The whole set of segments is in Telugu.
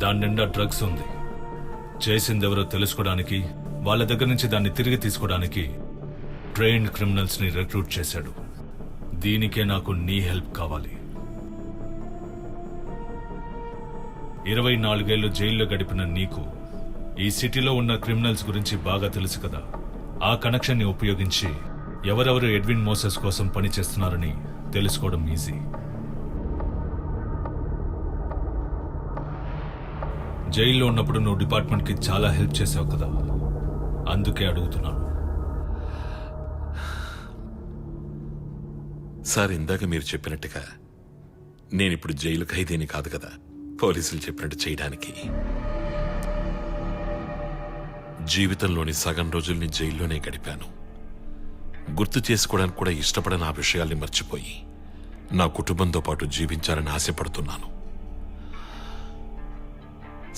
దాని నిండా డ్రగ్స్ ఉంది. చేసిందెవరో తెలుసుకోవడానికి, వాళ్ళ దగ్గర నుంచి దాన్ని తిరిగి తీసుకోవడానికి ట్రైన్డ్ క్రిమినల్స్ ని రిక్రూట్ చేశాడు. దీనికే నాకు నీ హెల్ప్ కావాలి. 24 ఏళ్లు జైల్లో గడిపిన నీకు ఈ సిటీలో ఉన్న క్రిమినల్స్ గురించి బాగా తెలుసు కదా. ఆ కనెక్షన్ ని ఉపయోగించి ఎవరెవరు ఎడ్విన్ మోసెస్ కోసం పనిచేస్తున్నారని తెలుసుకోవడం ఈజీ. జైల్లో ఉన్నప్పుడు నువ్వు డిపార్ట్మెంట్ కి చాలా హెల్ప్ చేసావు కదా, అందుకే అడుగుతున్నాను. సార్, ఇందాక మీరు చెప్పినట్టుగా నేనిప్పుడు జైలు ఖైదీని కాదు కదా, పోలీసులు చెప్పినట్టు చేయడానికి. జీవితంలోని సగం రోజుల్ని జైల్లోనే గడిపాను. గుర్తు చేసుకోవడానికి కూడా ఇష్టపడని ఆ విషయాల్ని మర్చిపోయి నా కుటుంబంతో పాటు జీవించాలని ఆశపడుతున్నాను.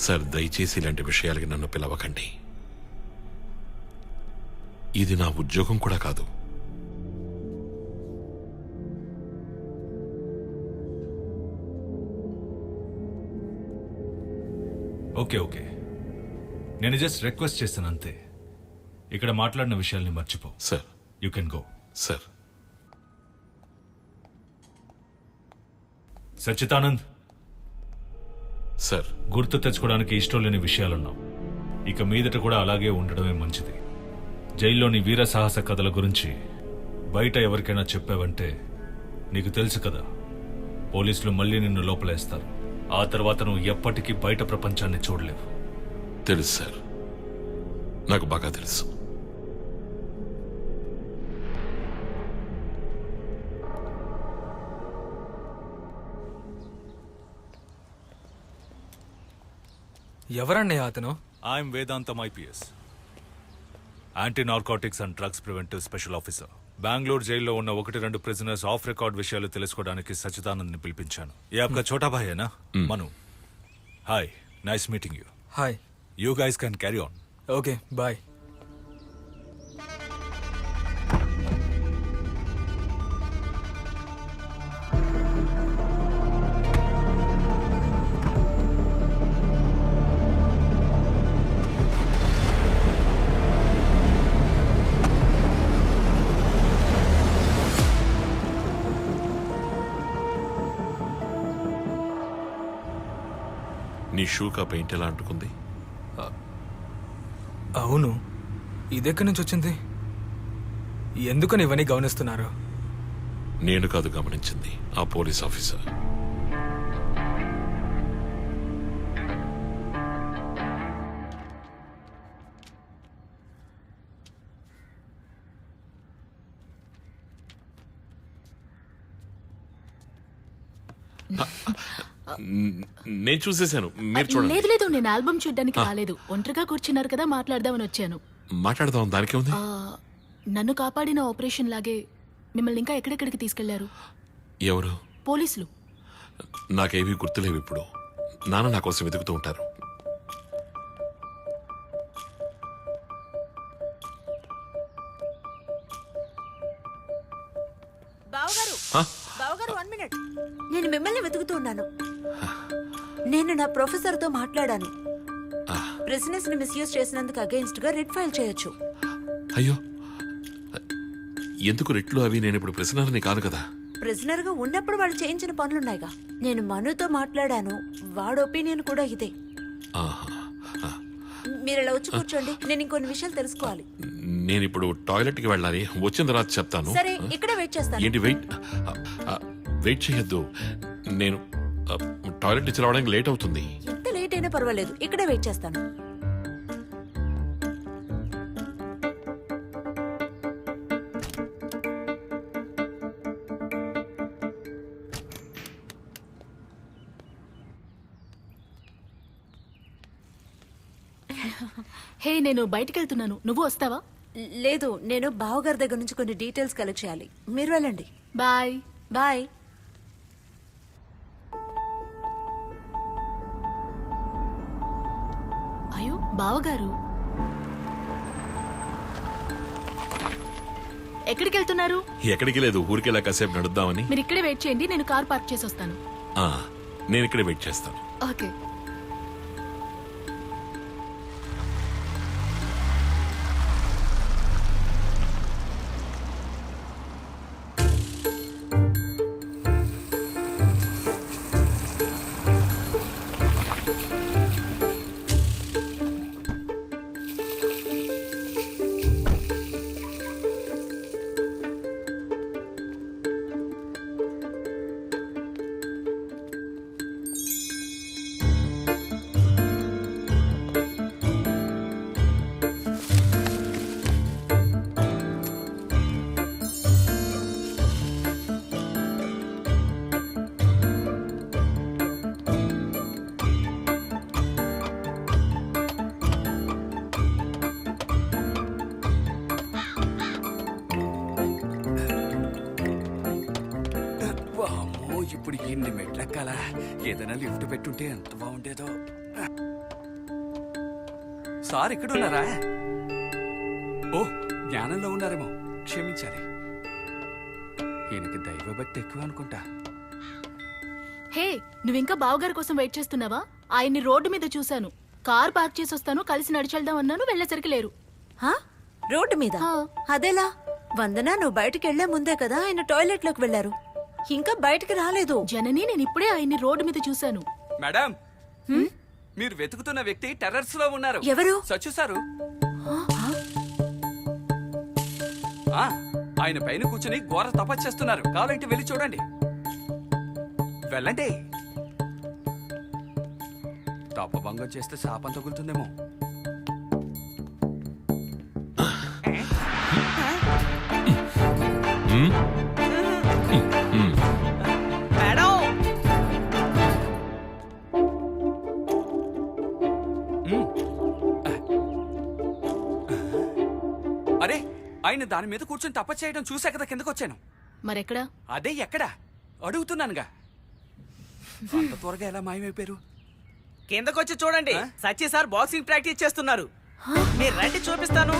సార్, దయచేసి ఇలాంటి విషయాలకి నన్ను పిలవకండి. ఇది నా ఉద్యోగం కూడా కాదు. ఓకే ఓకే, నేను జస్ట్ రిక్వెస్ట్ చేస్తాను అంతే. ఇక్కడ మాట్లాడిన విషయాల్ని మర్చిపో. Sir, you can go. Sir. Sachchidanand, sir. గుర్తు తెచ్చుకోవడానికి ఇష్టం లేని విషయాలున్నావు. ఇక మీదట కూడా అలాగే ఉండడమే మంచిది. జైల్లోని వీర సాహస కథల గురించి బయట ఎవరికైనా చెప్పావంటే నీకు తెలుసు కదా, పోలీసులు మళ్ళీ నిన్ను లోపలేస్తారు. ఆ తర్వాత నువ్వు ఎప్పటికీ బయట ప్రపంచాన్ని చూడలేవు. తెలుసు సార్, నాకు బాగా తెలుసు. ఎవరన్నయ్య అతను? I'm Vedantam IPS, anti narcotics and drugs preventive special officer. Bengaluru జైల్లో ఉన్న 1-2 ప్రిజనర్స్ ఆఫ్ రికార్డ్ విషయాలు తెలుసుకోవడానికి సచ్చిదానంద్ ని పిలిపించాను. ఏ ఆప్కా చోటా భాయ్ హై నా? Manu. Hi, nice meeting you. Hi. You guys can carry on. Okay, bye. నీ షూకా పెయింట్ ఎలా అంటుకుంది? అవును, ఇదెక్కడి నుంచి వచ్చింది? ఎందుకని ఇవన్నీ గమనిస్తున్నారు? నేను కాదు గమనించింది, ఆ పోలీస్ ఆఫీసర్. నేను చూసేశాను, మీరు చూడండి. లేదు లేదు, నేను ఆల్బమ్ చూడడానికి రాలేదు. ఒంటరిగా కూర్చున్నారు కదా, మాట్లాడదామని వచ్చాను. మాట్లాడదాం, దానికే ఉంది. నన్ను కాపాడిన ఆపరేషన్ లాగే మిమ్మల్ని ఇంకా ఎక్కడెక్కడికి తీసుకెళ్లారు? ఎవరు? పోలీసులు. నాకేమీ గుర్తులేవు ఇప్పుడు. నాన్న నా కోసం వెతుకుతూ ఉంటారు. బావగారు 1 మినిట్. నేను మిమ్మల్ని వెతుకుతూ ఉన్నాను. నేను నా ప్రొఫెసర్తో మాట్లాడాను. ప్రిజనర్స్ ని మిస్యూజ్ చేసినందుకు అగెయిన్స్ట్ గా రిట్ ఫైల్ చేయొచ్చు. అయ్యో, ఎందుకు రెట్లు అవి? నేను ఇప్పుడు ప్రిజనర్ని కాదు కదా. ప్రిజనర్ గా ఉన్నప్పుడు వాళ్ళు చేయించిన పనులున్నాయిగా. నేను మనుతో మాట్లాడాను, వాడు ఒపీనియన్ కూడా ఇదే. మీరు ఇలా వచ్చి కూర్చోండి, నేను ఇంకొన్ని విషయాలు తెలుసుకోవాలి. నేను ఇప్పుడు టాయిలెట్ కి వెళ్ళాలి, వచ్చిన తర్వాత చెప్తాను. సరే, ఇక్కడే వెయిట్ చేస్తాను. ఏంటి వెయిట్ చేయొద్దు. నేను టాయిలెట్ నుంచి రావడానికి లేట్ అవుతుంది. ఎంత లేట్ అయినా పర్వాలేదు, ఇక్కడే వెయిట్ చేస్తాను. హే, నేను బయటికి వెళ్తున్నాను, నువ్వు వస్తావా? లేదు, నేను బావగారి దగ్గర నుంచి కొన్ని డీటెయిల్స్ కలెక్ట్ చేయాలి. మీరు వెళ్ళండి. బాయ్. బాయ్. అయ్యో బావగారు, ఎక్కడికి వెళ్తున్నారు? ఎక్కడికి లేదు, ఊరికెలా కాసేపు నడుద్దామని. మీరు ఇక్కడే వెయిట్ చేయండి, నేను కార్ పార్క్ చేసి వస్తాను. నేను ఇక్కడే వెయిట్ చేస్తాను. ఓకే. వామ్మో, ఇప్పుడు ఎన్ని మెట్లెక్కాలా? ఏదైనా లిఫ్ట్ పెట్టుంటే ఎంత బాగుండేదో. సార్ ఇక్కడున్నారా? ఓ, జ్ఞానంలో ఉన్నారేమో, క్షమించాలి. ఈయనకి దైవభక్తి ఎక్కువ అనుకుంటా. హే నువ్వింకా బావగారి కోసం వెయిట్ చేస్తున్నావా? ఆయన్ని రోడ్డు మీద చూశాను. కార్ పార్క్ చేసి వస్తాను, కలిసి నడిచెళ్దాం అన్నాను, వెళ్ళేసరికి లేరు. హా? రోడ్డు మీద హా. అదేలా? వందన నువ్వు బయటికి వెళ్లే ముందే కదా ఆయన టాయిలెట్ లోకి వెళ్లారు. ఇంకా బయటికి రాలేదు. జనని నేను ఇప్పుడే ఆయన్ని రోడ్డు మీద చూశాను. మేడం, మీరు వెతుకుతున్న వ్యక్తి టెర్రర్స్ లో ఉన్నారు. ఎవరు? సచ్చు సారు. ఆ, ఆయన పైన కూర్చుని ఘోర తపస్సు చేస్తున్నారు. కావాలంటే వెళ్ళి చూడండి. వెళ్ళండి. తపభంగం చేస్తే శాపం తగులుతుందేమో. అరే, ఆయన దాని మీద కూర్చొని తపస్సు చేయడం చూసా కదా కిందకు వచ్చాను. మరెక్కడా? అదే ఎక్కడా అడుగుతున్నానుగా. అంత త్వరగా ఎలా మాయమైపోయారు? కిందకొచ్చి చూడండి, ఆ? సచ్చి సార్ బాక్సింగ్ ప్రాక్టీస్ చేస్తున్నారు. మీరు రండి, చూపిస్తాను.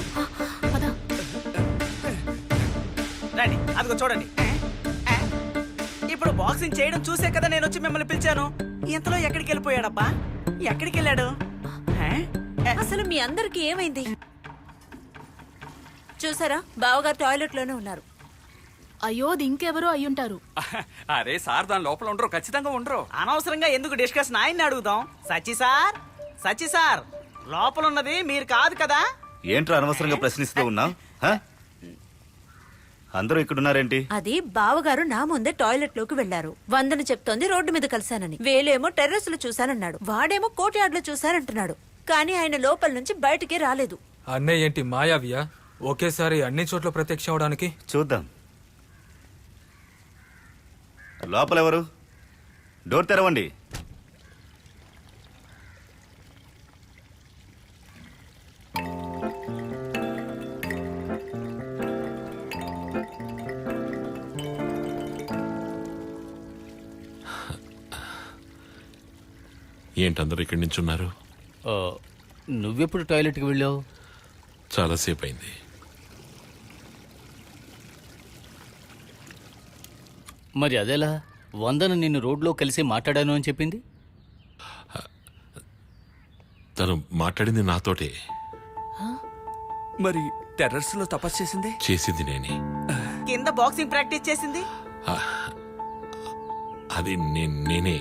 పద. రండి, అదిగో చూడండి. ఇప్పుడు బాక్సింగ్ చేయడం చూసే కదా నేను వచ్చి మిమ్మల్ని పిలిచాను. ఇంతలో ఎక్కడికి వెళ్ళిపోయాడబ్బా? ఎక్కడికి వెళ్ళాడు? అసలు మీ అందరికి ఏమైంది? చూసారా, బావగారు టాయిలెట్ లోనే ఉన్నారు. అయ్యో అది ఇంకెవరో అయ్యుంటారు. అరే సార్, దాని లోపల ఉండరు, ఖచ్చితంగా ఉండరు. అనవసరంగా ఎందుకు డిస్కషన్, ఆయన్ని అడుగుదాం. సచ్చి సార్ లోపల ఉన్నది మీరు కాదు కదా? ఏంట్రా అనవసరంగా ప్రశ్నిస్తూ ఉన్నావు? అందరూ ఇక్కడున్నారేంటి? అది బావగారు నా ముందే టాయిలెట్ లోకి వెళ్లారు. వందన చెప్తోంది రోడ్డు మీద కలిశానని. వేలేమో టెర్రస్ లో చూశానన్నాడు. వాడేమో కోర్ట్ యార్డ్ లో చూశానంటున్నాడు. కానీ ఆయన లోపల నుంచి బయటికే రాలేదు. అన్నయ్య ఏంటి మాయావియా? ఒకేసారి అన్ని చోట్ల ప్రత్యక్షం అవడానికి? చూద్దాం. లోపలెవరు? డోర్ తెరవండి. ఏంటందరూ ఇక్కడి నుంచి ఉన్నారు? నువ్వెప్పుడు టాయిలెట్కి వెళ్ళావు? చాలాసేపు అయింది. మరి అదెలా? వందన నిన్ను రోడ్లో కలిసి మాట్లాడాను అని చెప్పింది. తను మాట్లాడింది నాతోటే. మరి టెర్రస్ లో తపస్సు చేసింది? చేసింది నేనే. కింద బాక్సింగ్ ప్రాక్టీస్ చేసింది? అది నేనే.